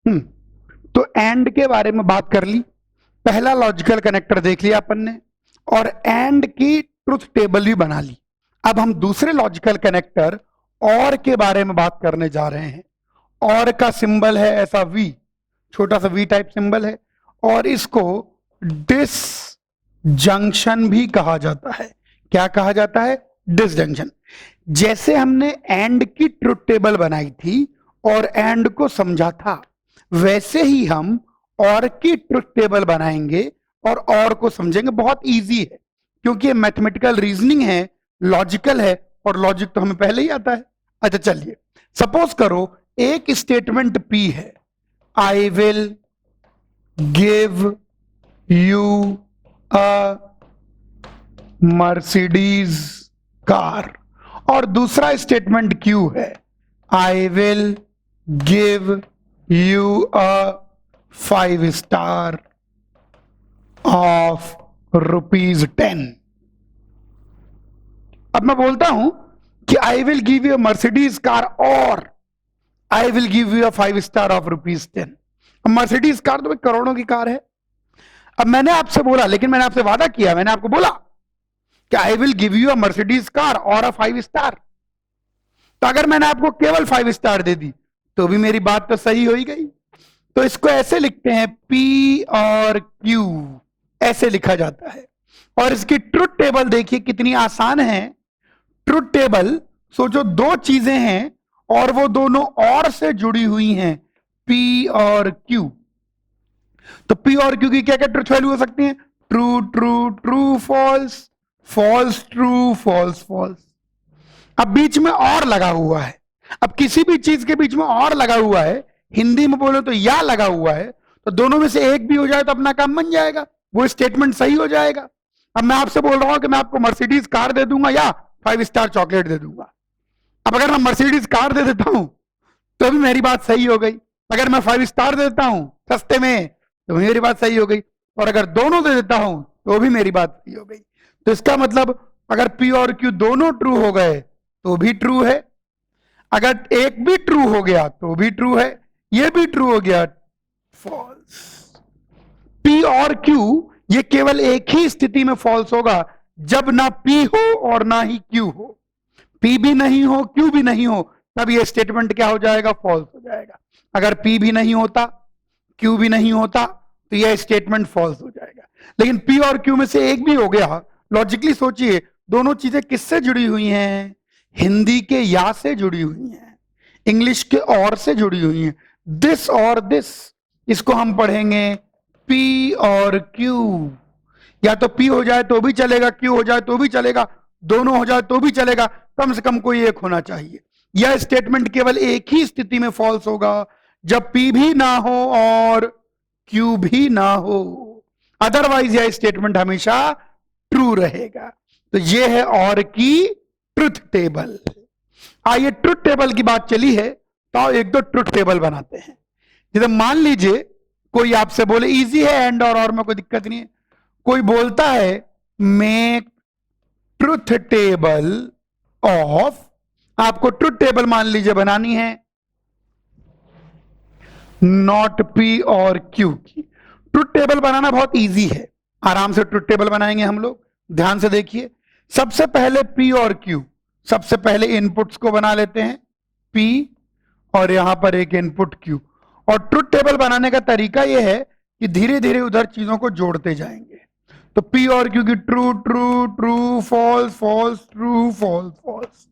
तो एंड के बारे में बात कर ली, पहला लॉजिकल कनेक्टर देख लिया अपन ने, और एंड की ट्रुथ टेबल भी बना ली। अब हम दूसरे लॉजिकल कनेक्टर और के बारे में बात करने जा रहे हैं। और का सिंबल है ऐसा वी, छोटा सा वी टाइप सिंबल है, और इसको डिसजंक्शन भी कहा जाता है। क्या कहा जाता है? डिसजंक्शन। जैसे हमने एंड की ट्रुथ टेबल बनाई थी और एंड को समझा था, वैसे ही हम और की ट्रुथ टेबल बनाएंगे और को समझेंगे। बहुत इजी है क्योंकि ये मैथमेटिकल रीजनिंग है, लॉजिकल है, और लॉजिक तो हमें पहले ही आता है। अच्छा चलिए, सपोज करो एक स्टेटमेंट पी है, I will give you a Mercedes car, और दूसरा स्टेटमेंट क्यू है, I will give you a 5 star of ₹10। अब मैं बोलता हूं कि I will give you a Mercedes car और I will give you a 5 star of ₹10। अब मर्सिडीज कार तो करोड़ों की कार है। अब मैंने आपसे बोला, लेकिन मैंने आपसे वादा किया, मैंने आपको बोला कि I will give you a Mercedes car और अ 5 स्टार। तो अगर मैंने आपको केवल 5 स्टार दे दी तो भी मेरी बात तो सही हो ही गई। तो इसको ऐसे लिखते हैं, पी और क्यू, ऐसे लिखा जाता है। और इसकी ट्रुथ टेबल देखिए कितनी आसान है। ट्रुथ टेबल, सोचो दो चीजें हैं और वो दोनों और से जुड़ी हुई हैं, पी और क्यू। तो पी और क्यू की क्या क्या ट्रुथ वैल्यू हो सकती है? True true true false, false true false false. अब बीच में और लगा हुआ है। अब किसी भी चीज के बीच में और लगा हुआ है, हिंदी में बोले तो या लगा हुआ है, तो दोनों में से एक भी हो जाए तो अपना काम बन जाएगा, वो स्टेटमेंट सही हो जाएगा। अब मैं आपसे बोल रहा हूं कि मैं आपको मर्सिडीज कार दे दूंगा या 5 स्टार चॉकलेट दे दूंगा। अब अगर मैं मर्सिडीज कार दे देता हूं तो भी मेरी बात सही हो गई, अगर मैं 5 स्टार दे देता हूं सस्ते में तो मेरी बात सही हो गई, और अगर दोनों दे देता हूं तो भी मेरी बात सही हो गई। तो इसका मतलब अगर पी और क्यू दोनों ट्रू हो गए तो भी ट्रू है, अगर एक भी ट्रू हो गया तो भी ट्रू है, ये भी ट्रू हो गया, फॉल्स। पी और क्यू ये केवल एक ही स्थिति में फॉल्स होगा, जब ना पी हो और ना ही क्यू हो। पी भी नहीं हो, क्यू भी नहीं हो, तब ये स्टेटमेंट क्या हो जाएगा? फॉल्स हो जाएगा। अगर पी भी नहीं होता, क्यू भी नहीं होता, तो यह स्टेटमेंट फॉल्स हो जाएगा। लेकिन पी और क्यू में से एक भी हो गया, लॉजिकली सोचिए, दोनों चीजें किससे जुड़ी हुई हैं? हिंदी के या से जुड़ी हुई हैं, इंग्लिश के और से जुड़ी हुई हैं, दिस और दिस। इसको हम पढ़ेंगे पी और क्यू। या तो पी हो जाए तो भी चलेगा, क्यू हो जाए तो भी चलेगा, दोनों हो जाए तो भी चलेगा, कम से कम कोई एक होना चाहिए। यह स्टेटमेंट केवल एक ही स्थिति में फॉल्स होगा, जब पी भी ना हो और क्यू भी ना हो, अदरवाइज यह स्टेटमेंट हमेशा ट्रू रहेगा। तो यह है और की ट्रुथ टेबल। आइए, ट्रुथ टेबल की बात चली है तो एक दो ट्रुथ टेबल बनाते हैं। जैसे मान लीजिए कोई आपसे बोले, इजी है एंड और में कोई दिक्कत नहीं है, कोई बोलता है मेक ट्रुथ टेबल ऑफ, आपको ट्रुथ टेबल मान लीजिए बनानी है नॉट पी और क्यू की। ट्रुथ टेबल बनाना बहुत इजी है, आराम से ट्रुथ टेबल बनाएंगे हम लोग। ध्यान से देखिए, सबसे पहले पी और क्यू, सबसे पहले इनपुट्स को बना लेते हैं, पी और यहां पर एक इनपुट क्यू। और ट्रुथ टेबल बनाने का तरीका यह है कि धीरे धीरे उधर चीजों को जोड़ते जाएंगे। तो पी और क्यू की true true true false false true false false.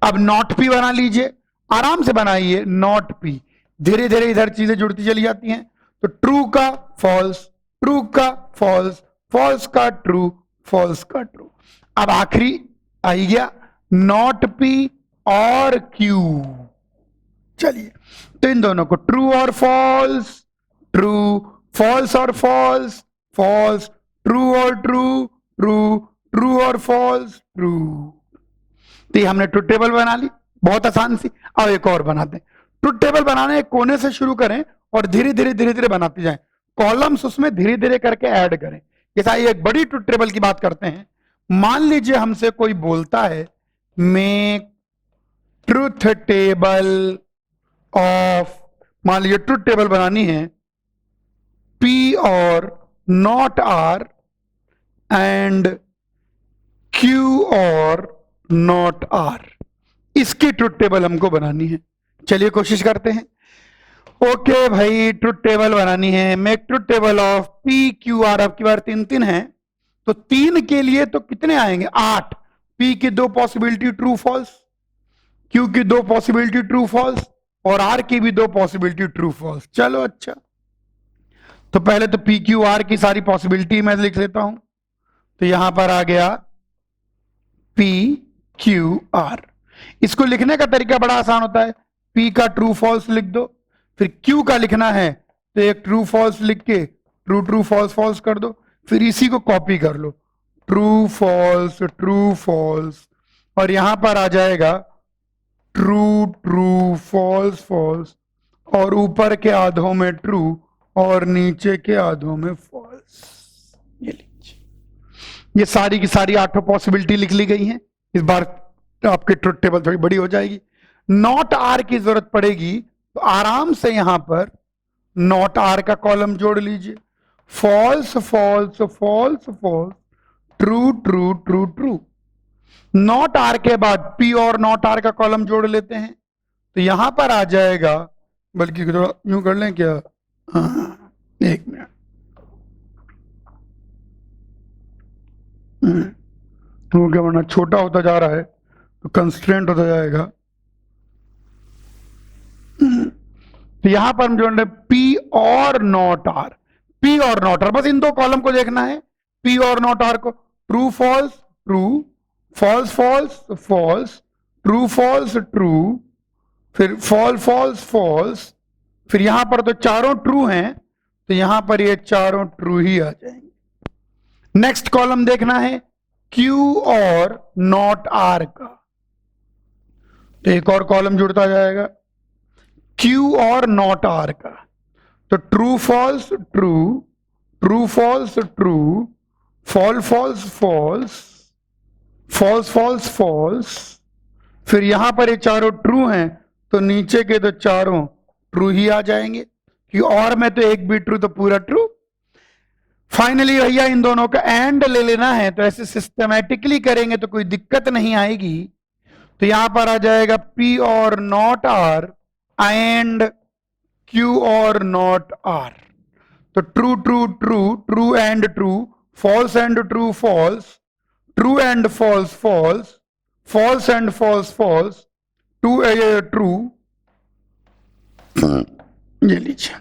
अब नॉट पी बना लीजिए, आराम से बनाइए, नॉट पी, धीरे धीरे इधर चीजें जुड़ती चली जाती हैं। तो ट्रू का फॉल्स, ट्रू का फॉल्स, फॉल्स का ट्रू, फॉल्स का ट्रू। अब आखिरी आई गया नॉट पी और क्यू। चलिए, तो इन दोनों को ट्रू और फॉल्स, ट्रू, फॉल्स और फॉल्स, फॉल्स, ट्रू और ट्रू, ट्रू, ट्रू और फॉल्स, ट्रू। तो ये हमने ट्रुथ टेबल बना ली, बहुत आसान सी। अब एक और बनाते हैं। ट्रुथ टेबल बनाने एक कोने से शुरू करें और धीरे धीरे बनाते जाएं, कॉलम्स उसमें धीरे धीरे करके ऐड करें। जैसा ये एक बड़ी ट्रुथ टेबल की बात करते हैं, मान लीजिए हमसे कोई बोलता है मेक ट्रुथ टेबल ऑफ मान लीजिए ट्रुथ टेबल बनानी है, P और नॉट R एंड Q और नॉट R, इसकी ट्रुथ टेबल हमको बनानी है। चलिए कोशिश करते हैं। ओके भाई, ट्रुथ टेबल बनानी है। Make truth table of P Q R। आपकी बार 3 है, तो 3 के लिए तो कितने आएंगे? 8। P की 2 पॉसिबिलिटी ट्रू फॉल्स, Q की 2 पॉसिबिलिटी ट्रू फॉल्स और R की भी 2 पॉसिबिलिटी ट्रू फॉल्स। चलो अच्छा, तो पहले तो P Q R की सारी पॉसिबिलिटी मैं लिख लेता हूं। तो यहां पर आ गया P Q R। इसको लिखने का तरीका बड़ा आसान होता है। P का ट्रू फॉल्स लिख दो, फिर Q का लिखना है तो एक ट्रू फॉल्स लिख के ट्रू ट्रू फॉल्स फॉल्स कर दो, फिर इसी को कॉपी कर लो, ट्रू फॉल्स, और यहां पर आ जाएगा ट्रू ट्रू फॉल्स फॉल्स, और ऊपर के आधों में ट्रू और नीचे के आधों में फॉल्स। ये लीजिए, ये सारी की सारी 8 पॉसिबिलिटी लिख ली गई हैं। इस बार आपकी ट्रुथ टेबल थोड़ी बड़ी हो जाएगी। नॉट आर की जरूरत पड़ेगी तो आराम से यहां पर नॉट आर का कॉलम जोड़ लीजिए, false false false false, true true true true. Not R के बाद P और नॉट आर का कॉलम जोड़ लेते हैं, तो यहां पर आ जाएगा, बल्कि थोड़ा यूं कर लें क्या, हाँ, एक मिनट, तो क्या, वरना छोटा होता जा रहा है तो कंस्ट्रेंट होता जाएगा। तो यहां पर हम जोड़ रहे P और नॉट आर, P और नॉट आर, बस इन 2 कॉलम को देखना है। P और नॉट आर को true false true, false false false, true false true, फिर फॉल्स फॉल्स, फिर यहां पर तो चारों ट्रू हैं, तो यहां पर ये चारों ट्रू ही आ जाएंगे। नेक्स्ट कॉलम देखना है Q और नॉट R का, तो एक और कॉलम जुड़ता जाएगा Q और नॉट R का, तो true false true, true false true, false false, false false, फिर यहां पर ये चारों ट्रू हैं, तो नीचे के तो चारों ट्रू ही आ जाएंगे, कि और में तो एक भी ट्रू तो पूरा ट्रू। फाइनली भैया इन दोनों का एंड ले लेना है, तो ऐसे सिस्टमैटिकली करेंगे तो कोई दिक्कत नहीं आएगी। तो यहां पर आ जाएगा P और नॉट R एंड Q और नॉट R, तो true true true, true and true, false and true false, true and false false, false and false false, true. ये लीजिए,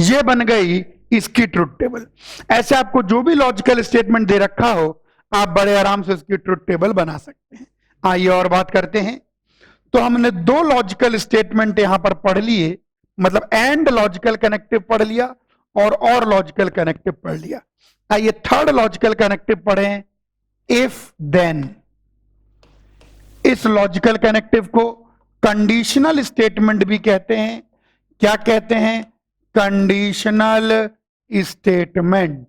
ये बन गई इसकी ट्रुथ टेबल। ऐसे आपको जो भी लॉजिकल स्टेटमेंट दे रखा हो, आप बड़े आराम से इसकी ट्रुथ टेबल बना सकते हैं। आइए और बात करते हैं। तो हमने 2 लॉजिकल स्टेटमेंट यहां पर पढ़ लिए, मतलब एंड लॉजिकल कनेक्टिव पढ़ लिया और लॉजिकल कनेक्टिव पढ़ लिया। आइए थर्ड लॉजिकल कनेक्टिव पढ़ें, इफ देन। इस लॉजिकल कनेक्टिव को कंडीशनल स्टेटमेंट भी कहते हैं। क्या कहते हैं? Conditional statement.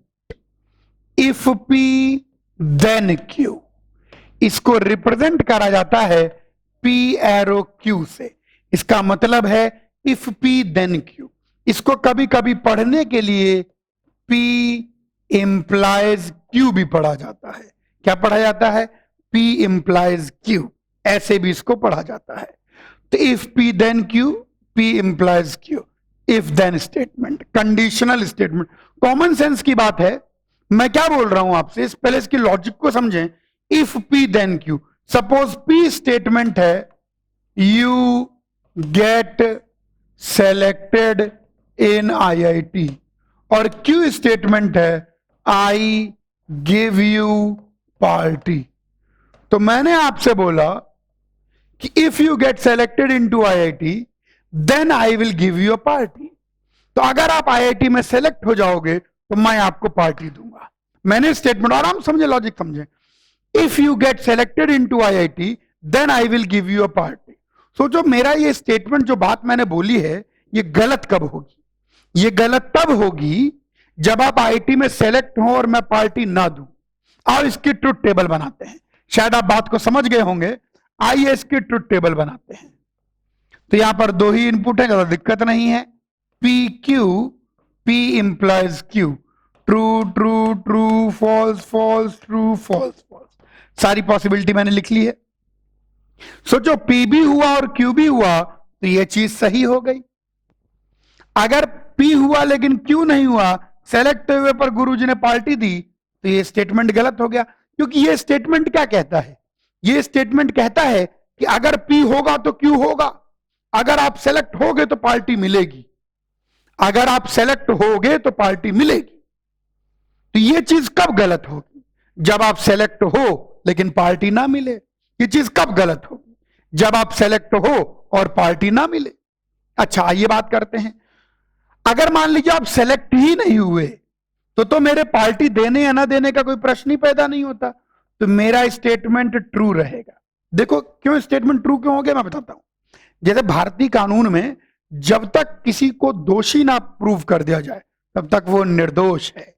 If P then Q, इसको रिप्रेजेंट करा जाता है P एरो Q से। इसका मतलब है इफ P देन Q। इसको कभी कभी पढ़ने के लिए P इंप्लाइज Q भी पढ़ा जाता है। क्या पढ़ा जाता है? P इंप्लाइज Q, ऐसे भी इसको पढ़ा जाता है। तो if P then Q, P implies Q, if then statement, conditional statement. Common sense की बात है, मैं क्या बोल रहा हूं आपसे, इस पहले इसकी लॉजिक को समझें। If P then Q, suppose P statement है you get selected in IIT, और Q स्टेटमेंट है आई गिव यू पार्टी। तो मैंने आपसे बोला कि if you get selected into IIT then I will give you a party. तो अगर आप IIT में सेलेक्ट हो जाओगे तो मैं आपको पार्टी दूंगा। मैंने स्टेटमेंट, आराम समझे, लॉजिक समझे। If you get selected into IIT then I will give you a party. सोचो, मेरा ये स्टेटमेंट, जो बात मैंने बोली है, ये गलत कब होगी? ये गलत तब होगी जब आप IIT में सेलेक्ट हो और मैं पार्टी ना दूं। और इसकी ट्रुथ टेबल बनाते हैं। शायद आप बात को समझ गए होंगे। आइए इसकी ट्रुथ टेबल बनाते हैं। तो यहां पर दो ही इनपुट है, ज्यादा दिक्कत नहीं है। P Q, P implies Q, true true true, false false, true false false, सारी पॉसिबिलिटी मैंने लिख ली है। सोचो पी भी हुआ और क्यू भी हुआ तो यह चीज सही हो गई। अगर पी हुआ लेकिन क्यू नहीं हुआ, सेलेक्ट हुए पर गुरुजी ने पार्टी दी, तो यह स्टेटमेंट गलत हो गया। क्योंकि यह स्टेटमेंट क्या कहता है? यह स्टेटमेंट कहता है कि अगर पी होगा तो क्यू होगा, अगर आप सेलेक्ट होगे तो पार्टी मिलेगी, अगर आप सेलेक्ट होगे तो पार्टी मिलेगी। तो यह चीज कब गलत होगी? जब आप सेलेक्ट हो लेकिन पार्टी ना मिले। यह चीज कब गलत होगी? जब आप सेलेक्ट हो और पार्टी ना मिले। अच्छा, आइए बात करते हैं। अगर मान लीजिए आप सेलेक्ट ही नहीं हुए तो मेरे पार्टी देने या ना देने का कोई प्रश्न ही पैदा नहीं होता, तो मेरा स्टेटमेंट ट्रू रहेगा। देखो क्यों स्टेटमेंट ट्रू क्यों हो गया, मैं बताता हूं। जैसे भारतीय कानून में जब तक किसी को दोषी ना प्रूव कर दिया जाए तब तक वो निर्दोष है,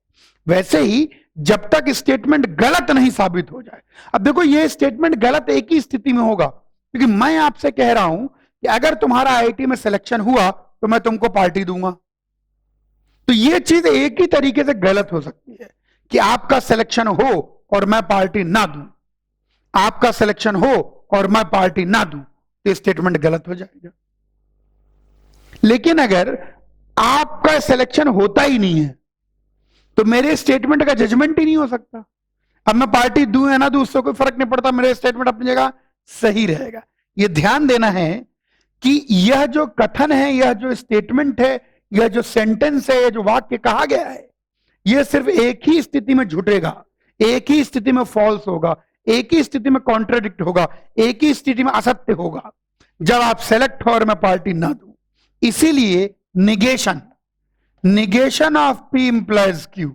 वैसे ही जब तक स्टेटमेंट गलत नहीं साबित हो जाए। अब देखो ये स्टेटमेंट गलत एक ही स्थिति में होगा, क्योंकि मैं आपसे कह रहा हूं कि अगर तुम्हारा आईआईटी में सिलेक्शन हुआ तो मैं तुमको पार्टी दूंगा। तो ये चीज एक ही तरीके से गलत हो सकती है कि आपका सिलेक्शन हो और मैं पार्टी ना दूं, आपका सिलेक्शन हो और मैं पार्टी ना दूं, तो स्टेटमेंट गलत हो जाएगा। लेकिन अगर आपका सिलेक्शन होता ही नहीं है तो मेरे स्टेटमेंट का जजमेंट ही नहीं हो सकता। अब मैं पार्टी दूं या ना दूं उससे कोई फर्क नहीं पड़ता, मेरे स्टेटमेंट अपनी जगह सही रहेगा। यह ध्यान देना है कि यह जो कथन है, यह जो स्टेटमेंट है, यह जो सेंटेंस है, यह जो वाक्य कहा गया है, यह सिर्फ एक ही स्थिति में झूठेगा, एक ही स्थिति में फॉल्स होगा, एक ही स्थिति में कॉन्ट्राडिक्ट होगा, एक ही स्थिति में असत्य होगा, जब आप सेलेक्ट हो और मैं पार्टी ना दूं। इसीलिए negation, negation of P implies Q.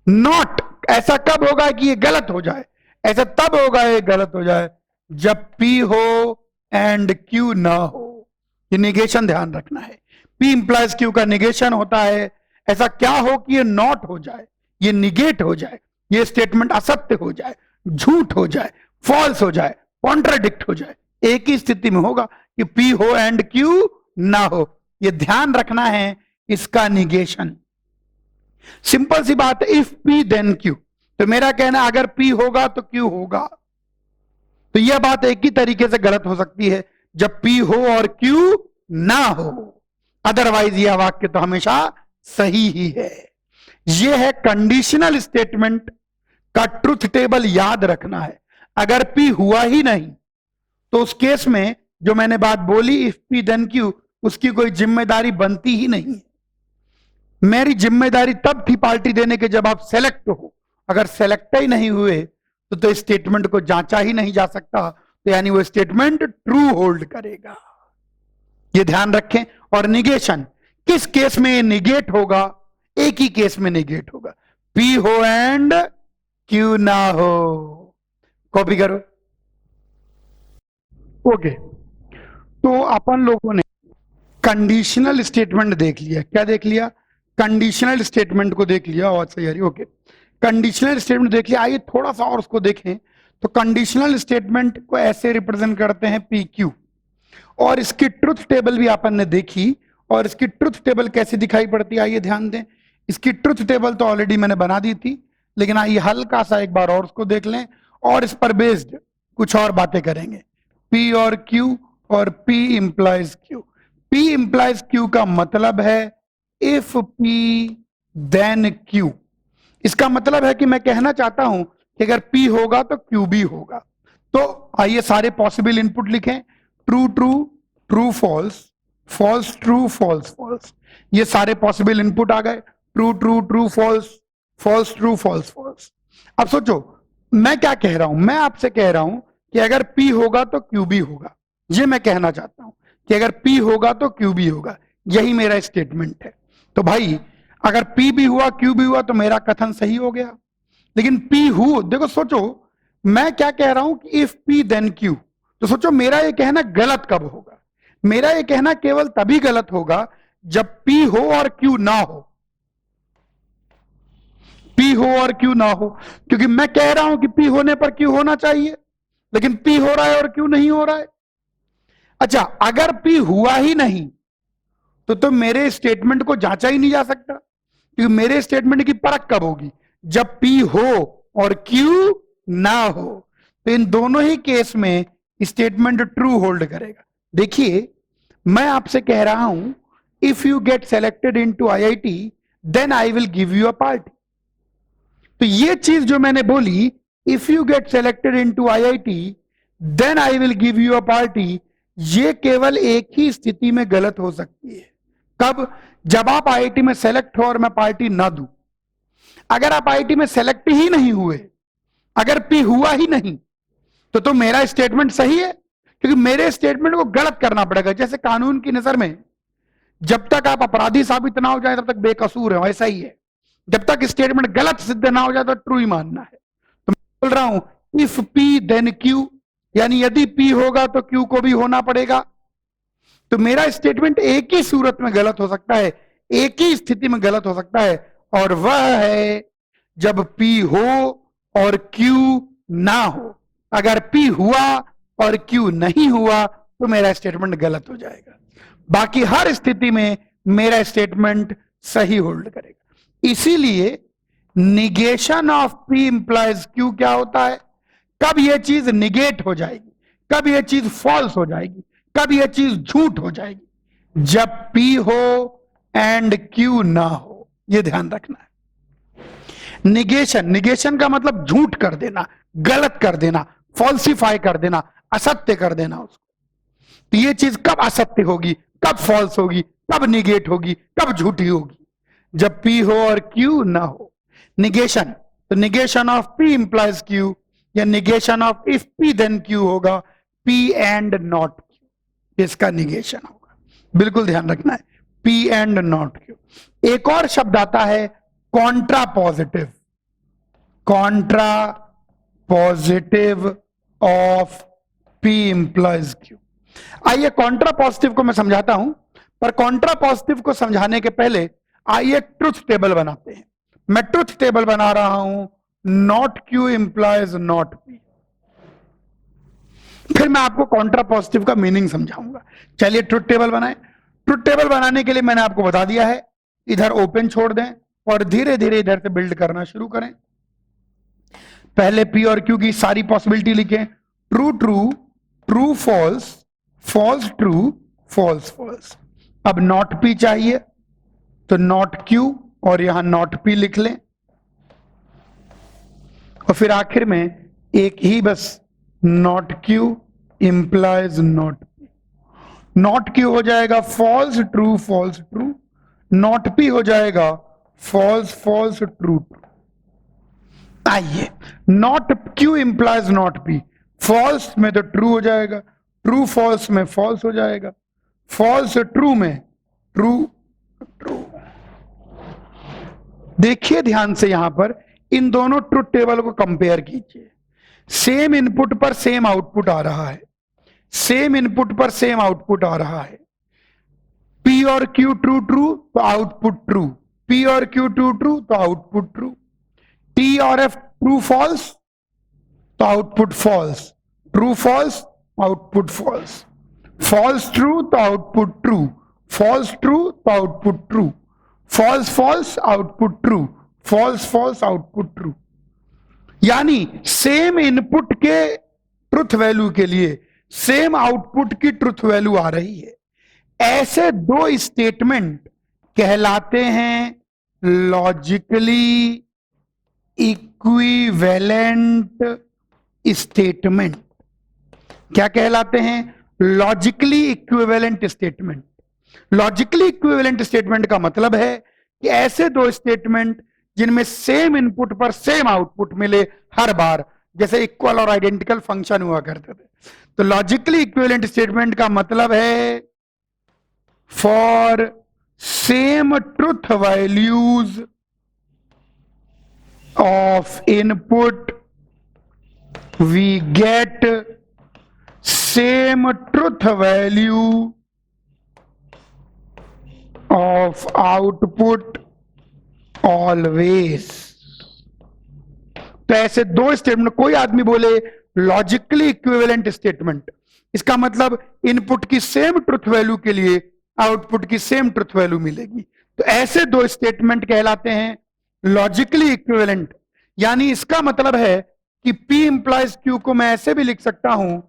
Not ऐसा कब होगा कि ये गलत हो जाए? ऐसा तब होगा ये गलत हो जाए जब पी हो एंड क्यू ना हो। ये निगेशन ध्यान रखना है। पी इंप्लाइज क्यू का निगेशन होता है। ऐसा क्या हो कि ये नॉट हो जाए, ये निगेट हो जाए, ये स्टेटमेंट असत्य हो जाए, झूठ हो जाए, फॉल्स हो जाए, कॉन्ट्राडिक्ट हो जाए। एक ही स्थिति में होगा कि पी हो एंड क्यू ना हो। ये ध्यान रखना है इसका निगेशन। सिंपल सी बात है, इफ पी देन क्यू। तो मेरा कहना अगर पी होगा तो क्यू होगा। तो यह बात एक ही तरीके से गलत हो सकती है जब पी हो और क्यू ना हो, अदरवाइज यह वाक्य तो हमेशा सही ही है। यह है कंडीशनल स्टेटमेंट का ट्रुथ टेबल याद रखना है। अगर पी हुआ ही नहीं तो उस केस में जो मैंने बात बोली इफ पी देन क्यू, उसकी कोई जिम्मेदारी बनती ही नहीं है। मेरी जिम्मेदारी तब थी पार्टी देने के जब आप सेलेक्ट हो। अगर सेलेक्ट ही नहीं हुए तो स्टेटमेंट को जांचा ही नहीं जा सकता, तो यानी वो स्टेटमेंट ट्रू होल्ड करेगा। ये ध्यान रखें। और निगेशन किस केस में निगेट होगा? एक ही केस में निगेट होगा, पी हो एंड क्यू ना हो। कॉपी करो। ओके, तो अपन लोगों ने कंडीशनल स्टेटमेंट देख लिया। क्या देख लिया? कंडीशनल स्टेटमेंट को देख लिया। और सही आ रही। ओके, कंडीशनल स्टेटमेंट देख लिया। आइए थोड़ा सा और उसको देखें। तो कंडीशनल स्टेटमेंट को ऐसे रिप्रेजेंट करते हैं पी क्यू, और इसकी ट्रुथ टेबल भी अपन ने देखी। और इसकी ट्रुथ टेबल कैसे दिखाई पड़ती है आइए ध्यान दें। इसकी ट्रुथ टेबल तो ऑलरेडी मैंने बना दी थी, लेकिन आइए हल्का सा एक बार और उसको देख लें और इस पर बेस्ड कुछ और बातें करेंगे। पी और क्यू और P implies Q. P implies Q का मतलब है इफ पी देन क्यू। इसका मतलब है कि मैं कहना चाहता हूं कि अगर पी होगा तो क्यू भी होगा। तो आइए सारे पॉसिबल इनपुट लिखें। True true, true false, false true, false false. ये सारे पॉसिबल इनपुट आ गए। True true, true false, false true, false false. अब सोचो मैं क्या कह रहा हूं। मैं आपसे कह रहा हूं कि अगर पी होगा तो क्यू भी होगा। ये मैं कहना चाहता हूं कि अगर पी होगा तो क्यू भी होगा। यही मेरा स्टेटमेंट है। तो भाई अगर पी भी हुआ क्यू भी हुआ तो मेरा कथन सही हो गया। लेकिन पी हु, देखो सोचो मैं क्या कह रहा हूं कि इफ पी देन क्यू। तो सोचो मेरा ये कहना गलत कब होगा? मेरा ये कहना केवल तभी गलत होगा जब पी हो और क्यू ना हो। पी हो और क्यू ना हो, क्योंकि मैं कह रहा हूं कि पी होने पर क्यू होना चाहिए, लेकिन पी हो रहा है और क्यू नहीं हो रहा है। अच्छा, अगर P हुआ ही नहीं तो मेरे स्टेटमेंट को जांचा ही नहीं जा सकता, क्योंकि मेरे स्टेटमेंट की परख कब होगी? जब P हो और Q ना हो। तो इन दोनों ही केस में स्टेटमेंट ट्रू होल्ड करेगा। देखिए, मैं आपसे कह रहा हूं, if you get selected into IIT then I will give you a party. तो ये चीज जो मैंने बोली, if you get selected into IIT then I will give you a party, ये केवल एक ही स्थिति में गलत हो सकती है। कब? जब आप IIT में सेलेक्ट हो और मैं पार्टी ना दूं। अगर आप IIT में सेलेक्ट ही नहीं हुए, अगर P हुआ ही नहीं, तो मेरा स्टेटमेंट सही है, क्योंकि मेरे स्टेटमेंट को गलत करना पड़ेगा। जैसे कानून की नजर में जब तक आप अपराधी साबित ना हो जाए तब तक बेकसूर है, वैसा ही है। जब तक स्टेटमेंट गलत सिद्ध ना हो जाए तो ट्रू ही मानना है। तो मैं बोल रहा हूं, इफ P देन Q, यानी यदि P होगा तो Q को भी होना पड़ेगा। तो मेरा स्टेटमेंट एक ही सूरत में गलत हो सकता है, एक ही स्थिति में गलत हो सकता है, और वह है जब P हो और Q ना हो। अगर P हुआ और Q नहीं हुआ तो मेरा स्टेटमेंट गलत हो जाएगा। बाकी हर स्थिति में मेरा स्टेटमेंट सही होल्ड करेगा। इसीलिए negation of P implies Q क्या होता है? कब यह चीज निगेट हो जाएगी, कब यह चीज फॉल्स हो जाएगी, कब यह चीज झूठ हो जाएगी? जब P हो एंड Q ना हो। यह ध्यान रखना है। निगेशन का मतलब झूठ कर देना, गलत कर देना, फॉल्सिफाई कर देना, असत्य कर देना उसको। तो ये चीज कब असत्य होगी, कब फॉल्स होगी, कब निगेट होगी, कब झूठी होगी? जब P हो और Q ना हो। निगेशन, तो negation of P implies Q, या negation of if P then Q होगा, P एंड नॉट Q, इसका निगेशन होगा। बिल्कुल ध्यान रखना है, P एंड नॉट Q। एक और शब्द आता है Contra positive, Contra positive of P implies Q। आइए कॉन्ट्रा पॉजिटिव को मैं समझाता हूं, पर कॉन्ट्रा पॉजिटिव को समझाने के पहले आइए ट्रुथ टेबल बनाते हैं। मैं ट्रुथ टेबल बना रहा हूं, not Q implies not P। फिर मैं आपको कॉन्ट्रा पॉजिटिव का मीनिंग समझाऊंगा। चलिए ट्रुथ टेबल बनाएं। ट्रुथ टेबल बनाने के लिए मैंने आपको बता दिया है, इधर ओपन छोड़ दें और धीरे धीरे इधर से बिल्ड करना शुरू करें। पहले P और Q की सारी पॉसिबिलिटी लिखें, true true, true false, false true, false false. अब नॉट P चाहिए तो नॉट Q और यहां नॉट P लिख लें, और फिर आखिर में एक ही बस not Q implies not P। Not Q हो जाएगा false true false true, not P हो जाएगा फॉल्स फॉल्स ट्रू ट्रू। आइए, not Q implies not P, false में तो ट्रू हो जाएगा, ट्रू फॉल्स में फॉल्स हो जाएगा, फॉल्स ट्रू में ट्रू ट्रू। देखिए ध्यान से, यहां पर इन दोनों ट्रुथ टेबल को कंपेयर कीजिए। सेम इनपुट पर सेम आउटपुट आ रहा है, सेम इनपुट पर सेम आउटपुट आ रहा है। P और Q ट्रू ट्रू तो आउटपुट ट्रू, P और Q ट्रू ट्रू तो आउटपुट ट्रू, T और F ट्रू फॉल्स तो output false, true false output false, false true तो आउटपुट ट्रू, फॉल्स ट्रू तो output true, false false output true, false false output true. यानी same input के truth value के लिए same output की truth value आ रही है। ऐसे दो स्टेटमेंट कहलाते हैं लॉजिकली इक्विवेलेंट स्टेटमेंट। क्या कहलाते हैं? Logically equivalent statement. Logically equivalent statement का मतलब है कि ऐसे दो स्टेटमेंट जिनमें सेम इनपुट पर सेम आउटपुट मिले हर बार, जैसे इक्वल और आइडेंटिकल फंक्शन हुआ करते थे। तो लॉजिकली इक्विवेलेंट स्टेटमेंट का मतलब है for same truth values of input we get same truth value of output always. तो ऐसे दो स्टेटमेंट, कोई आदमी बोले लॉजिकली इक्विवेलेंट स्टेटमेंट, इसका मतलब इनपुट की सेम ट्रुथ वैल्यू के लिए आउटपुट की सेम ट्रुथ वैल्यू मिलेगी। तो ऐसे दो स्टेटमेंट कहलाते हैं लॉजिकली इक्विवेलेंट। यानी इसका मतलब है कि P इंप्लाइज Q को मैं ऐसे भी लिख सकता हूं,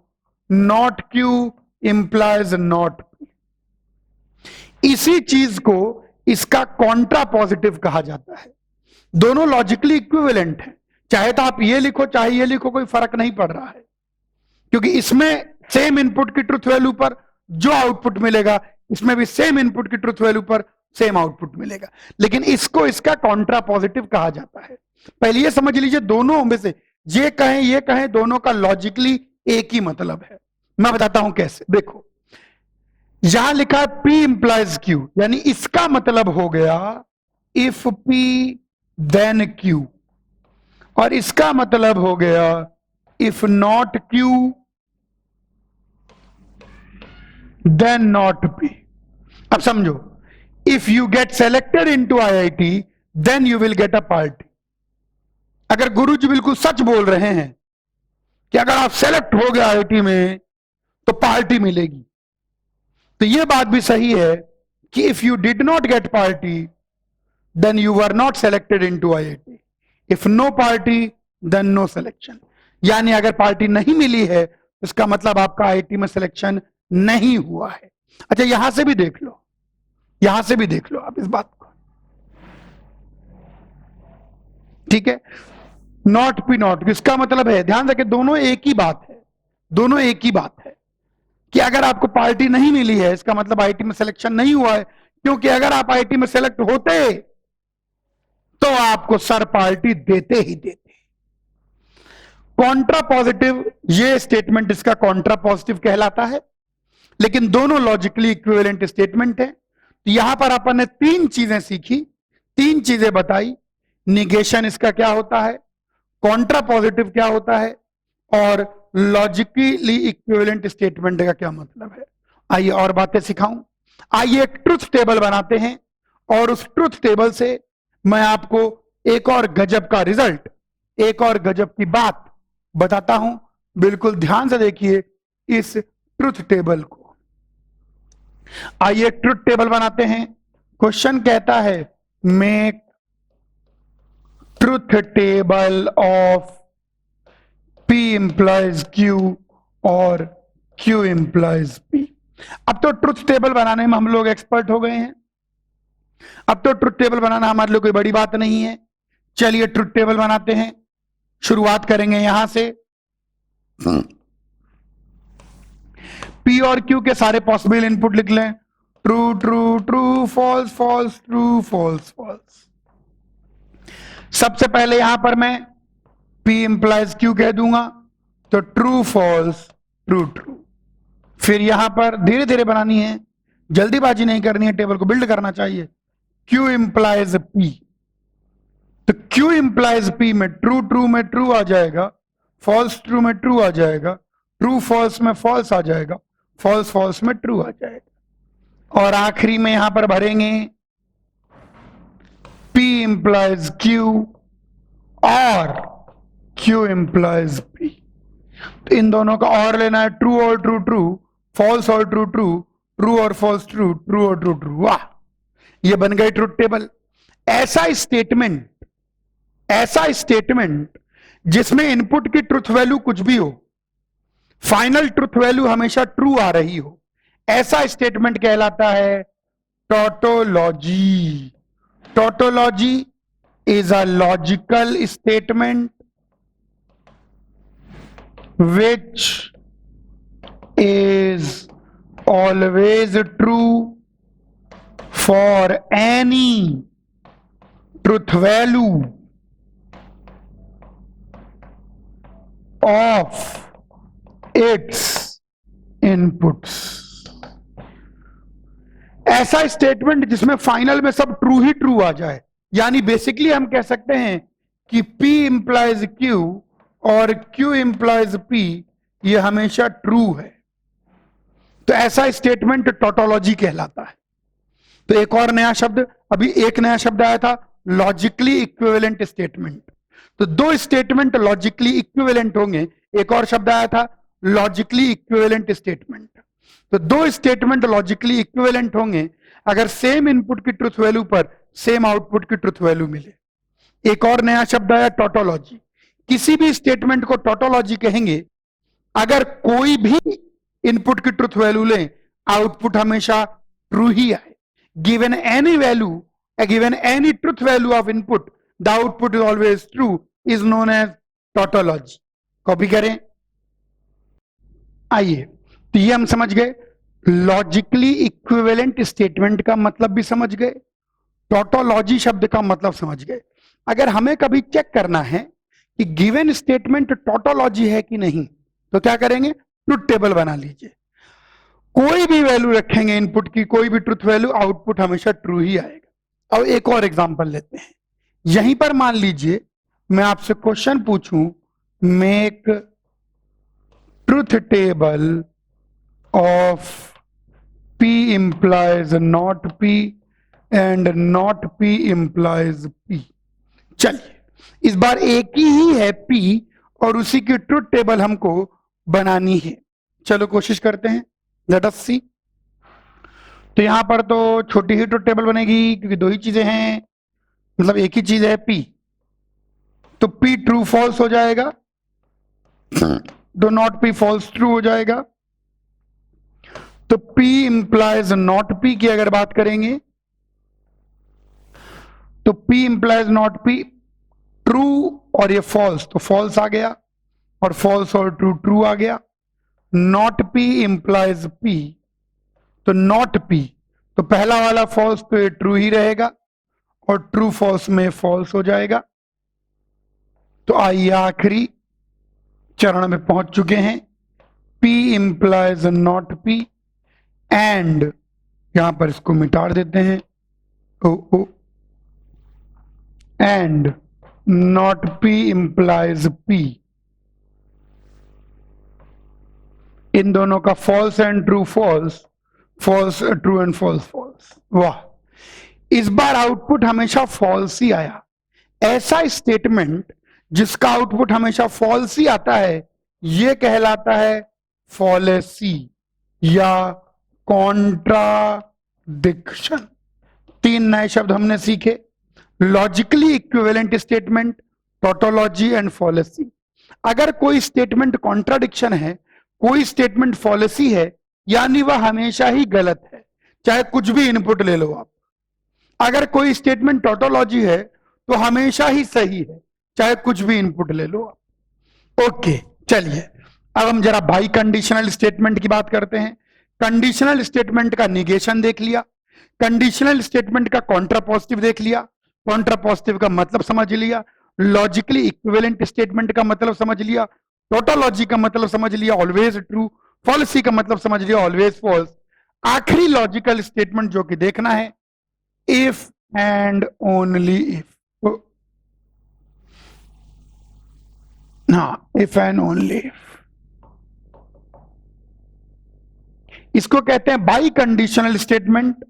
not Q implies not P। इसी चीज को इसका कॉन्ट्रा पॉजिटिव कहा जाता है। दोनों लॉजिकली इक्विवेलेंट हैं, चाहे तो आप ये लिखो चाहे ये लिखो, कोई फर्क नहीं पड़ रहा है, क्योंकि इसमें सेम इनपुट की ट्रुथ वैल्यू पर जो आउटपुट मिलेगा, इसमें भी सेम इनपुट की ट्रुथ वैल्यू पर सेम आउटपुट मिलेगा। लेकिन इसको इसका कॉन्ट्रा पॉजिटिव कहा जाता है। पहले ये समझ लीजिए, दोनों में से ये कहें दोनों का लॉजिकली एक ही मतलब है। मैं बताता हूं कैसे। देखो, यहां लिखा है P इंप्लाइज Q, यानी इसका मतलब हो गया इफ P देन Q, और इसका मतलब हो गया if not Q then not P। अब समझो, if you get selected into IIT then you will get a party. अगर गुरुजी बिल्कुल सच बोल रहे हैं कि अगर आप सेलेक्ट हो गए IIT में तो पार्टी मिलेगी, तो यह बात भी सही है कि if you did not get party then you were not selected into IIT। If no party then no selection. यानी अगर पार्टी नहीं मिली है इसका मतलब आपका IIT में सिलेक्शन नहीं हुआ है। अच्छा, यहां से भी देख लो, यहां से भी देख लो आप इस बात को, ठीक है। नॉट P नॉट, इसका मतलब है, ध्यान रखें, दोनों एक ही बात है, दोनों एक ही बात है कि अगर आपको पार्टी नहीं मिली है इसका मतलब IIT में सिलेक्शन नहीं हुआ है, क्योंकि अगर आप IIT में सेलेक्ट होते तो आपको सर पार्टी देते ही देते। कॉन्ट्रा पॉजिटिव, ये स्टेटमेंट इसका कॉन्ट्रा पॉजिटिव कहलाता है, लेकिन दोनों लॉजिकली इक्विवेलेंट स्टेटमेंट है। तो यहां पर अपन ने तीन चीजें सीखी, तीन चीजें बताई। निगेशन इसका क्या होता है, कॉन्ट्रा पॉजिटिव क्या होता है, और लॉजिकली इक्विवेलेंट स्टेटमेंट का क्या मतलब है। आइए और बातें सिखाऊं। आइए एक ट्रुथ टेबल बनाते हैं और उस ट्रुथ टेबल से मैं आपको एक और गजब का रिजल्ट, एक और गजब की बात बताता हूं। बिल्कुल ध्यान से देखिए इस ट्रुथ टेबल को। आइए एक ट्रुथ टेबल बनाते हैं। क्वेश्चन कहता है make truth table of P implies Q और Q इंप्लाइज P। अब तो ट्रुथ टेबल बनाने में हम लोग एक्सपर्ट हो गए हैं, अब तो ट्रुथ टेबल बनाना हमारे लिए कोई बड़ी बात नहीं है। चलिए ट्रुथ टेबल बनाते हैं, शुरुआत करेंगे यहां से। P और Q के सारे पॉसिबल इनपुट लिख लें, true true true, false false, true false false. सबसे पहले यहां पर मैं P इंप्लाइज Q कह दूंगा, तो ट्रू फॉल्स ट्रू ट्रू। फिर यहां पर धीरे धीरे बनानी है, जल्दीबाजी नहीं करनी है, टेबल को बिल्ड करना चाहिए। Q इंप्लाइज P, तो Q इंप्लाइज P में ट्रू ट्रू में ट्रू आ जाएगा, फॉल्स ट्रू में ट्रू आ जाएगा, ट्रू फॉल्स में फॉल्स आ जाएगा, फॉल्स फॉल्स में ट्रू आ जाएगा। और आखिरी में यहां पर भरेंगे P इंप्लाइज Q और Q इंप्लाइज P। तो इन दोनों का और लेना है, ट्रू और ट्रू ट्रू, फॉल्स और ट्रू ट्रू, ट्रू और फॉल्स ट्रू, ट्रू और ट्रू ट्रू। वाह, ये बन गई ट्रुथ टेबल। ऐसा स्टेटमेंट जिसमें इनपुट की ट्रुथ वैल्यू कुछ भी हो, फाइनल ट्रुथ वैल्यू हमेशा ट्रू आ रही हो, ऐसा स्टेटमेंट कहलाता है tautology. Tautology is a logical statement which is always true for any truth value of its inputs। ऐसा स्टेटमेंट जिसमें फाइनल में सब ट्रू ही ट्रू आ जाए, यानी बेसिकली हम कह सकते हैं कि P इंप्लाइज Q और Q इंप्लाइज P ये हमेशा ट्रू है, तो ऐसा स्टेटमेंट टोटोलॉजी कहलाता है। तो एक और नया शब्द, अभी एक नया शब्द आया था, लॉजिकली इक्विवेलेंट स्टेटमेंट। तो दो स्टेटमेंट लॉजिकली इक्विवेलेंट होंगे, एक और शब्द आया था लॉजिकली इक्विवेलेंट स्टेटमेंट। तो दो स्टेटमेंट लॉजिकली इक्विवेलेंट होंगे अगर सेम इनपुट की ट्रुथ वैल्यू पर सेम आउटपुट की ट्रुथ वैल्यू मिले। एक और नया शब्द आया टोटोलॉजी। किसी भी स्टेटमेंट को टोटोलॉजी कहेंगे अगर कोई भी इनपुट की ट्रुथ वैल्यू लें आउटपुट हमेशा ट्रू ही आए। Given any value, given any truth value of input the output is always true is known as tautology. Copy करें। आइए, तो ये हम समझ गए, लॉजिकली इक्विवेलेंट स्टेटमेंट का मतलब भी समझ गए, टोटोलॉजी शब्द का मतलब समझ गए। अगर हमें कभी चेक करना है कि गिवन स्टेटमेंट टोटोलॉजी है कि नहीं, तो क्या करेंगे, ट्रुथ टेबल बना लीजिए। कोई भी वैल्यू रखेंगे इनपुट की, कोई भी ट्रुथ वैल्यू, आउटपुट हमेशा ट्रू ही आएगा। अब एक और एग्जांपल लेते हैं। यहीं पर मान लीजिए मैं आपसे क्वेश्चन पूछूं, make truth table of P implies not P and not P implies P। चलिए, इस बार एक ही है P और उसी की ट्रुथ टेबल हमको बनानी है। चलो कोशिश करते हैं, लेट अस सी। तो यहां पर तो छोटी ही ट्रुथ टेबल बनेगी क्योंकि दो ही चीजें हैं, मतलब एक ही चीज है P। तो P ट्रू फॉल्स हो जाएगा, तो नॉट P फॉल्स ट्रू हो जाएगा। तो P इंप्लाइज नॉट P की अगर बात करेंगे तो P implies not P true और ये फॉल्स, तो फॉल्स आ गया, और फॉल्स और ट्रू ट्रू आ गया। नॉट P इंप्लाइज P, तो नॉट P, तो पहला वाला फॉल्स तो ये ट्रू ही रहेगा और ट्रू फॉल्स में फॉल्स हो जाएगा। तो आइए आखिरी चरण में पहुंच चुके हैं। P implies not P and, यहां पर इसको मिटा देते हैं, ओ and not P implies P। इन दोनों का false and true false, false true and false false. वाह, इस बार आउटपुट हमेशा फॉल्स ही आया। ऐसा स्टेटमेंट जिसका आउटपुट हमेशा फॉल्स ही आता है यह कहलाता है फॉलेसी या कॉन्ट्राडिक्शन। तीन नए शब्द हमने सीखे, logically equivalent statement, tautology and fallacy. अगर कोई स्टेटमेंट कॉन्ट्राडिक्शन है, कोई स्टेटमेंट फॉलेसी है, यानी वह हमेशा ही गलत है, चाहे कुछ भी इनपुट ले लो आप। अगर कोई स्टेटमेंट टोटोलॉजी है तो हमेशा ही सही है, चाहे कुछ भी इनपुट ले लो आप। ओके, चलिए अब हम जरा बाई कंडीशनल स्टेटमेंट की बात करते हैं। कंडीशनल स्टेटमेंट का निगेशन देख लिया, कंडीशनल स्टेटमेंट का कॉन्ट्रापॉजिटिव देख लिया, कॉन्ट्रापॉजिटिव का मतलब समझ लिया, लॉजिकली इक्विवेलेंट स्टेटमेंट का मतलब समझ लिया, टोटोलॉजी का मतलब समझ लिया, ऑलवेज ट्रू, फॉल्सी का मतलब समझ लिया, ऑलवेज फॉल्स। आखिरी लॉजिकल स्टेटमेंट जो कि देखना है, इफ एंड ओनली इफ। हाँ, इफ एंड ओनली इफ, इसको कहते हैं by conditional statement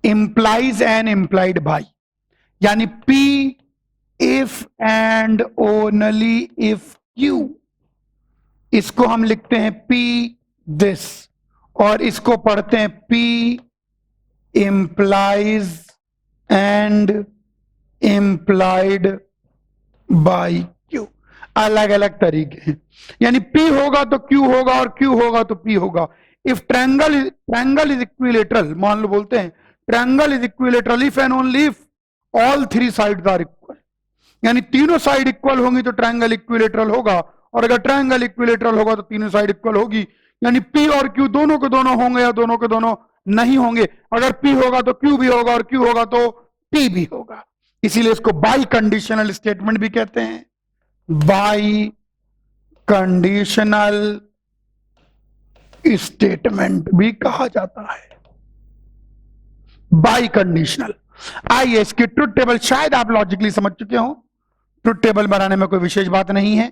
implies and implied by, यानी P if and only if Q। इसको हम लिखते हैं P दिस, और इसको पढ़ते हैं P implies and implied by Q। अलग अलग तरीके हैं, यानी P होगा तो Q होगा और Q होगा तो P होगा। इफ ट्रायंगल इज इक्विलेटरल, मान लो बोलते हैं triangle is equilateral if and only if all three sides are equal, यानी तीनों साइड इक्वल होंगी तो ट्रायंगल इक्विलेटरल होगा, और अगर ट्रायंगल इक्विलेटरल होगा तो तीनों साइड इक्वल होगी, यानी P और Q दोनों के दोनों होंगे या दोनों के दोनों नहीं होंगे। अगर P होगा तो Q भी होगा और Q होगा तो P भी होगा, इसीलिए इसको बाई कंडीशनल स्टेटमेंट भी कहते हैं। बाई कंडीशनल स्टेटमेंट भी कहा जाता है, बाई कंडीशनल। आइए इसकी ट्रुथ टेबल शायद आप लॉजिकली समझ चुके हो। ट्रुथ टेबल बनाने में कोई विशेष बात नहीं है,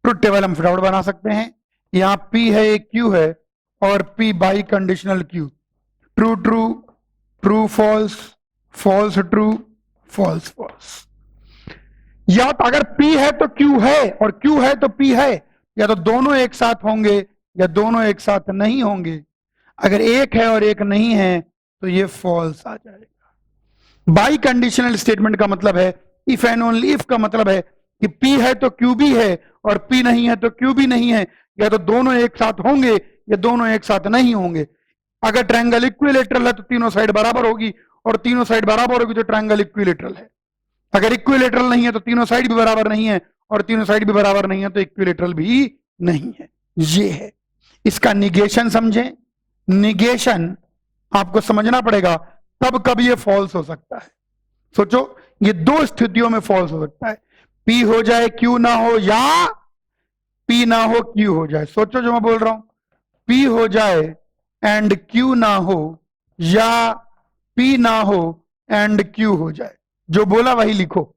ट्रुथ टेबल हम फटाफट बना सकते हैं। यहां P है, एक Q है, और P by conditional Q, true true, true false, false true, false false. या तो अगर P है तो Q है और Q है तो P है, या तो दोनों एक साथ होंगे या दोनों एक साथ नहीं होंगे। अगर एक है और एक नहीं है तो ये फॉल्स आ जाएगा। बाई कंडीशनल स्टेटमेंट का मतलब है इफ एंड ओनली इफ का मतलब है कि P है तो Q भी है और P नहीं है तो Q भी नहीं है, या तो दोनों एक साथ होंगे या दोनों एक साथ नहीं होंगे। अगर ट्रायंगल इक्विलेटरल है तो तीनों साइड बराबर होगी, और तीनों साइड बराबर होगी तो ट्रायंगल इक्विलेटरल है। अगर इक्विलेटरल नहीं है तो तीनों साइड भी बराबर नहीं है, और तीनों साइड भी बराबर नहीं है तो इक्विलेटरल भी नहीं है। ये है इसका निगेशन। समझें, निगेशन आपको समझना पड़ेगा कब कब ये फॉल्स हो सकता है। सोचो, ये दो स्थितियों में फॉल्स हो सकता है, P हो जाए Q ना हो, या P ना हो Q हो जाए। सोचो जो मैं बोल रहा हूं, P हो जाए एंड Q ना हो, या P ना हो एंड Q हो जाए। जो बोला वही लिखो।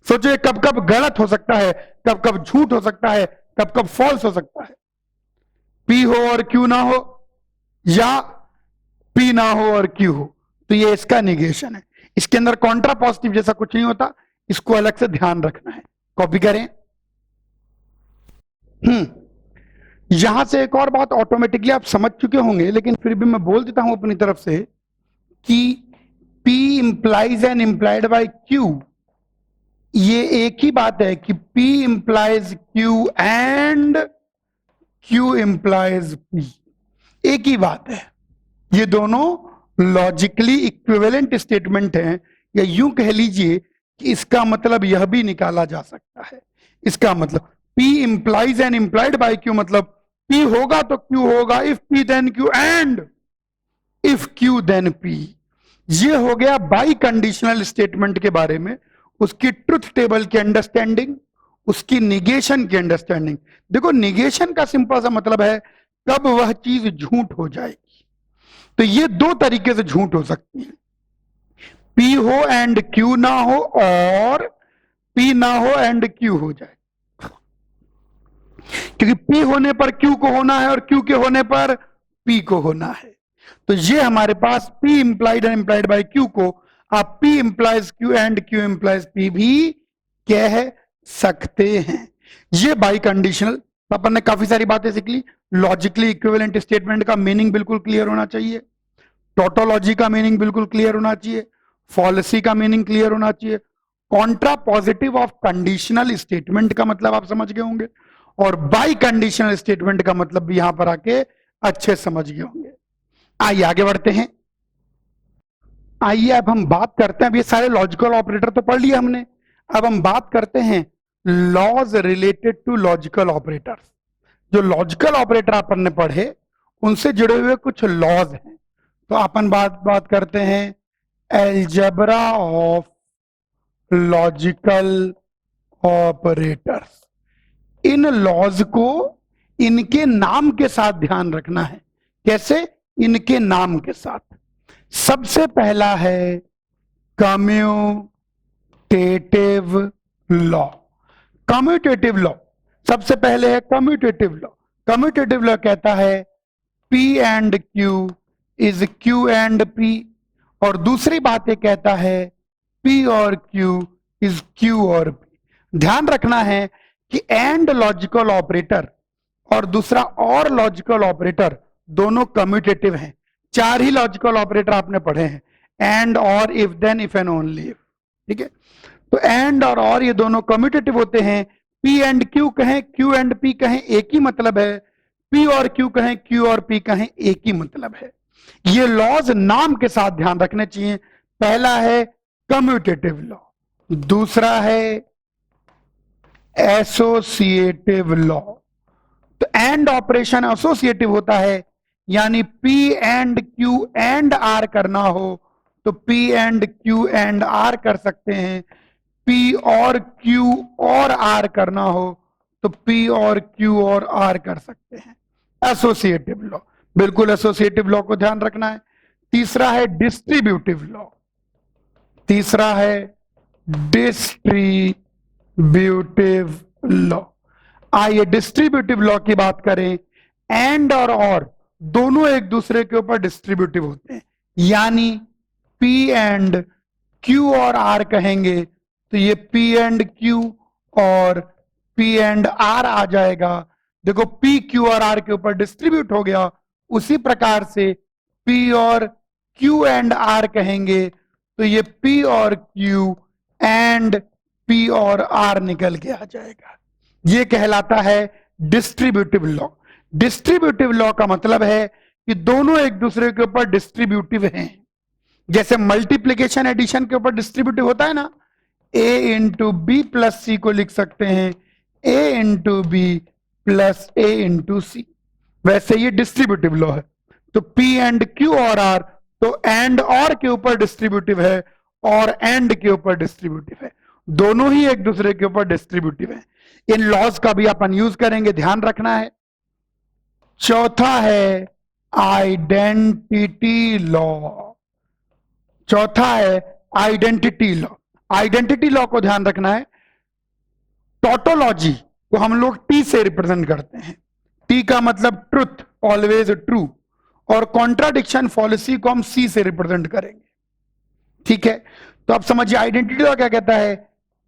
सोचो ये कब कब गलत हो सकता है, कब कब झूठ हो सकता है, कब कब फॉल्स हो सकता है। P हो और Q ना हो, या P ना हो और Q हो, तो ये इसका निगेशन है। इसके अंदर कॉन्ट्रा पॉजिटिव जैसा कुछ नहीं होता, इसको अलग से ध्यान रखना है। कॉपी करें। यहां से एक और बात ऑटोमेटिकली आप समझ चुके होंगे, लेकिन फिर भी मैं बोल देता हूं अपनी तरफ से कि P implies and implied by Q, ये एक ही बात है कि P implies Q and Q implies P, एक ही बात है। ये दोनों लॉजिकली इक्विवेलेंट स्टेटमेंट हैं, या यूं कह लीजिए कि इसका मतलब यह भी निकाला जा सकता है। इसका मतलब P implies and implied by Q, मतलब P होगा तो Q होगा, if P then Q, and if Q then P। ये हो गया बाई कंडीशनल स्टेटमेंट के बारे में, उसकी ट्रुथ टेबल की अंडरस्टैंडिंग, उसकी निगेशन की अंडरस्टैंडिंग। देखो, निगेशन का सिंपल सा मतलब है कब वह चीज झूठ हो जाएगी। तो ये दो तरीके से झूठ हो सकती है, P हो एंड Q ना हो, और P ना हो एंड Q हो जाए। क्योंकि P होने पर Q को होना है और Q के होने पर P को होना है। तो ये हमारे पास P implied and implied by Q को आप P implies Q and Q implies P भी कह सकते हैं। ये बाई कंडीशनल। अपन ने काफी सारी बातें सीख ली। लॉजिकली इक्विवेलेंट स्टेटमेंट का मीनिंग बिल्कुल क्लियर होना चाहिए, टोटोलॉजी का मीनिंग बिल्कुल क्लियर होना चाहिए, फॉलिसी का मीनिंग क्लियर होना चाहिए, Contra positive of conditional statement का मतलब आप समझ गए होंगे, और बाई कंडीशनल स्टेटमेंट का मतलब भी यहां पर आके अच्छे समझ गए होंगे। आइए आगे बढ़ते हैं। आइए अब हम बात करते हैं, अब ये सारे लॉजिकल ऑपरेटर तो पढ़ लिए हमने, अब हम बात करते हैं laws related to logical operators. जो लॉजिकल ऑपरेटर अपन ने पढ़े उनसे जुड़े हुए कुछ लॉज हैं। तो अपन बात करते हैं एल्जेब्रा ऑफ लॉजिकल ऑपरेटर्स। इन लॉज को इनके नाम के साथ ध्यान रखना है। कैसे? इनके नाम के साथ। सबसे पहला है कम्यूटेटिव लॉ। कम्यूटेटिव लॉ सबसे पहले है कम्यूटेटिव लॉ। कम्यूटेटिव लॉ कहता है P and Q is Q and P, और दूसरी बात ये कहता है P और Q इज Q और P। ध्यान रखना है कि एंड लॉजिकल ऑपरेटर और दूसरा और लॉजिकल ऑपरेटर दोनों कम्यूटेटिव हैं। चार ही लॉजिकल ऑपरेटर आपने पढ़े हैं, and, or, if, then, if and only if. ठीक है, तो एंड और ये दोनों कम्यूटेटिव होते हैं। P एंड Q कहें, Q एंड P कहें, एक ही मतलब है। P और Q कहें, Q और P कहें, एक ही मतलब है। ये लॉज नाम के साथ ध्यान रखने चाहिए। पहला है कम्यूटेटिव लॉ, दूसरा है एसोसिएटिव लॉ। तो एंड ऑपरेशन एसोसिएटिव होता है, यानी P and Q and R करना हो तो P and Q and R कर सकते हैं। P और Q और R करना हो तो P और Q और R कर सकते हैं। एसोसिएटिव लॉ, बिल्कुल एसोसिएटिव लॉ को ध्यान रखना है। तीसरा है डिस्ट्रीब्यूटिव लॉ। तीसरा है डिस्ट्रीब्यूटिव लॉ। आइए डिस्ट्रीब्यूटिव लॉ की बात करें। एंड और दोनों एक दूसरे के ऊपर डिस्ट्रीब्यूटिव होते हैं, यानी P एंड Q और R कहेंगे तो ये P एंड Q और पी एंड आर आ जाएगा। देखो पी क्यू और आर के ऊपर डिस्ट्रीब्यूट हो गया। उसी प्रकार से पी और क्यू एंड आर कहेंगे तो ये पी और क्यू एंड पी और आर निकल के आ जाएगा। ये कहलाता है डिस्ट्रीब्यूटिव लॉ। डिस्ट्रीब्यूटिव लॉ का मतलब है कि दोनों एक दूसरे के ऊपर डिस्ट्रीब्यूटिव हैं। जैसे मल्टीप्लीकेशन एडिशन के ऊपर डिस्ट्रीब्यूटिव होता है ना, ए इंटू बी प्लस सी को लिख सकते हैं ए इंटू बी प्लस ए इंटू सी, वैसे ये डिस्ट्रीब्यूटिव लॉ है। तो पी एंड क्यू और आर, तो एंड और के ऊपर डिस्ट्रीब्यूटिव है और एंड के ऊपर डिस्ट्रीब्यूटिव है, दोनों ही एक दूसरे के ऊपर डिस्ट्रीब्यूटिव है। इन लॉज का भी अपन यूज करेंगे, ध्यान रखना है। चौथा है आइडेंटिटी लॉ। चौथा है आइडेंटिटी लॉ। आइडेंटिटी लॉ को ध्यान रखना है। टोटोलॉजी को हम लोग टी से रिप्रेजेंट करते हैं। टी का मतलब ट्रुथ, ऑलवेज ट्रू, और कॉन्ट्राडिक्शन फॉलिसी को हम सी से रिप्रेजेंट करेंगे। ठीक है, तो आप समझिए आइडेंटिटी लॉ क्या कहता है,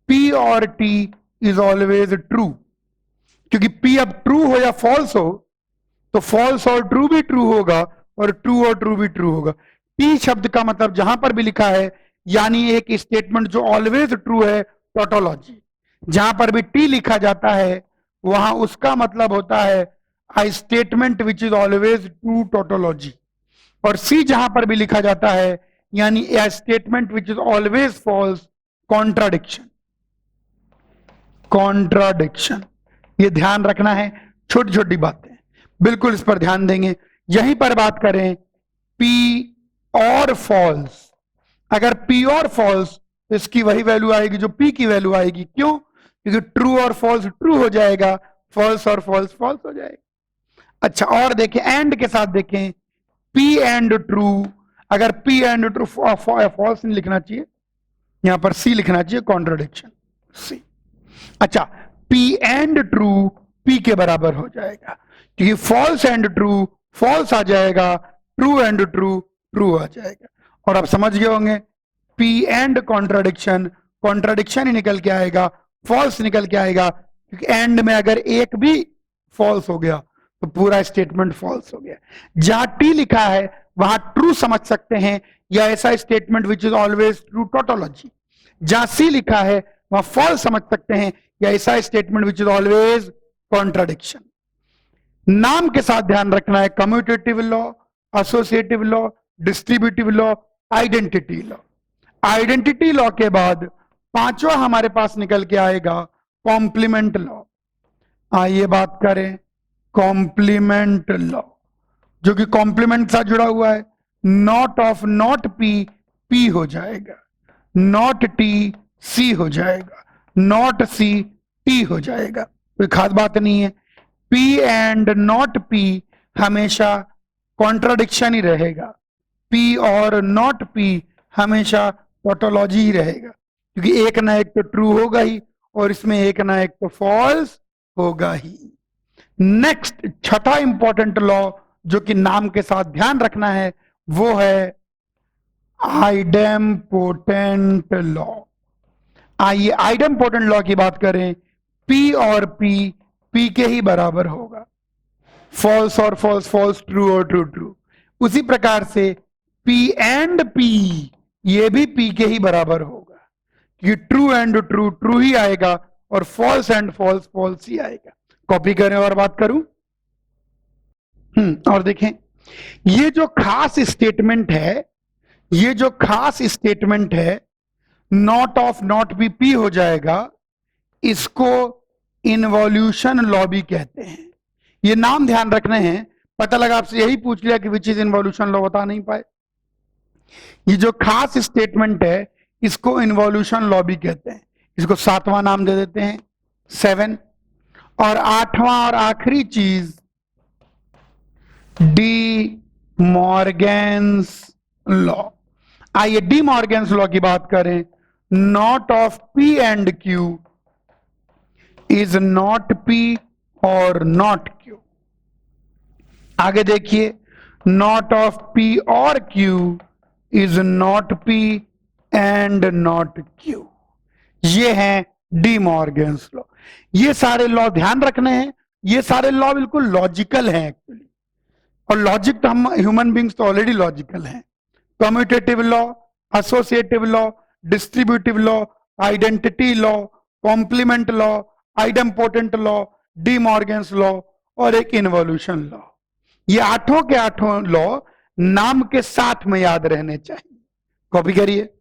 पी और टी इज ऑलवेज ट्रू। क्योंकि पी अब ट्रू हो या फॉल्स हो तो फॉल्स और ट्रू भी ट्रू होगा और ट्रू भी ट्रू होगा। टी शब्द का मतलब जहां पर भी लिखा है यानी एक स्टेटमेंट जो ऑलवेज ट्रू है, टोटोलॉजी। जहां पर भी टी लिखा जाता है वहां उसका मतलब होता है a statement which is always true, tautology. और सी जहां पर भी लिखा जाता है यानी a statement which is always false, contradiction. Contradiction, ये ध्यान रखना है। छोटी छोटी बातें बिल्कुल इस पर ध्यान देंगे। यहीं पर बात करें पी और फॉल्स, अगर पी और फॉल्स तो इसकी वही वैल्यू आएगी जो पी की वैल्यू आएगी। क्यों? क्योंकि ट्रू और फॉल्स ट्रू हो जाएगा, फॉल्स और फॉल्स फॉल्स हो जाएगा। अच्छा, और देखें एंड के साथ देखें, पी एंड ट्रू, अगर पी एंड ट्रू, फॉल्स नहीं लिखना चाहिए, यहां पर सी लिखना चाहिए, कॉन्ट्राडिक्शन सी। अच्छा, पी एंड ट्रू पी के बराबर हो जाएगा, क्योंकि फॉल्स एंड ट्रू फॉल्स आ जाएगा, ट्रू एंड ट्रू ट्रू आ जाएगा। और आप समझ गए होंगे पी एंड कॉन्ट्राडिक्शन, कॉन्ट्राडिक्शन ही निकल के आएगा, फॉल्स निकल के आएगा, क्योंकि एंड में अगर एक भी फॉल्स हो गया तो पूरा स्टेटमेंट फॉल्स हो गया। जहां टी लिखा है वहां ट्रू समझ सकते हैं या ऐसा statement which is always true, tautology. जहां सी लिखा है वहां फॉल्स समझ सकते हैं या ऐसा statement which is always contradiction. नाम के साथ ध्यान रखना है, commutative law, associative law, distributive law, identity law. Identity law के बाद पांचवा हमारे पास निकल के आएगा कॉम्प्लीमेंट लॉ। आइए बात करें कॉम्प्लीमेंट लॉ, जो कि कॉम्प्लीमेंट से जुड़ा हुआ है। Not of not P P हो जाएगा, नॉट टी सी हो जाएगा, नॉट सी टी हो जाएगा, कोई खास बात नहीं है। पी एंड नॉट पी हमेशा कॉन्ट्राडिक्शन ही रहेगा, पी और नॉट पी हमेशा टोटोलॉजी ही रहेगा, क्योंकि एक ना एक तो ट्रू होगा ही और इसमें एक ना एक तो फॉल्स होगा ही। नेक्स्ट छठा इंपॉर्टेंट लॉ जो कि नाम के साथ ध्यान रखना है वो है आइडेम्पोटेंट लॉ। आइए आइडेम्पोटेंट लॉ की बात करें। पी और पी पी के ही बराबर होगा, फॉल्स और फॉल्स फॉल्स, ट्रू और ट्रू ट्रू। उसी प्रकार से पी एंड पी ये भी पी के ही बराबर होगा, क्योंकि ट्रू एंड ट्रू ट्रू ही आएगा और फॉल्स एंड फॉल्स फॉल्स ही आएगा। कॉपी करें और बात करूं। और देखें ये जो खास स्टेटमेंट है, ये जो खास स्टेटमेंट है नॉट ऑफ नॉट भी पी हो जाएगा, इसको इन्वॉल्यूशन लॉ भी कहते हैं। ये नाम ध्यान रखने हैं। पता लगा आपसे यही पूछ लिया कि विच इज इन्वॉल्यूशन लॉ, बता नहीं पाए। ये जो खास स्टेटमेंट है इसको इन्वॉल्यूशन लॉ भी कहते हैं। इसको सातवां नाम दे देते हैं 7। और आठवां और आखिरी चीज डी मॉर्गन्स लॉ। आइए डी मॉर्गन्स लॉ की बात करें। Not of P and Q is not P और नॉट क्यू। आगे देखिए, नॉट ऑफ पी और Q is not P and not Q. ये है डी मॉर्गन्स लॉ। ये सारे लॉ ध्यान रखने हैं, ये सारे लॉ बिल्कुल लॉजिकल हैं एक्चुअली, और लॉजिक तो हम ह्यूमन बींग्स तो ऑलरेडी लॉजिकल हैं। Commutative law, associative law, distributive law, identity law, complement law, idempotent law, De Morgan's law और एक इन्वोल्यूशन लॉ। ये आठों के आठों लॉ नाम के साथ में याद रहने चाहिए। कॉपी करिए।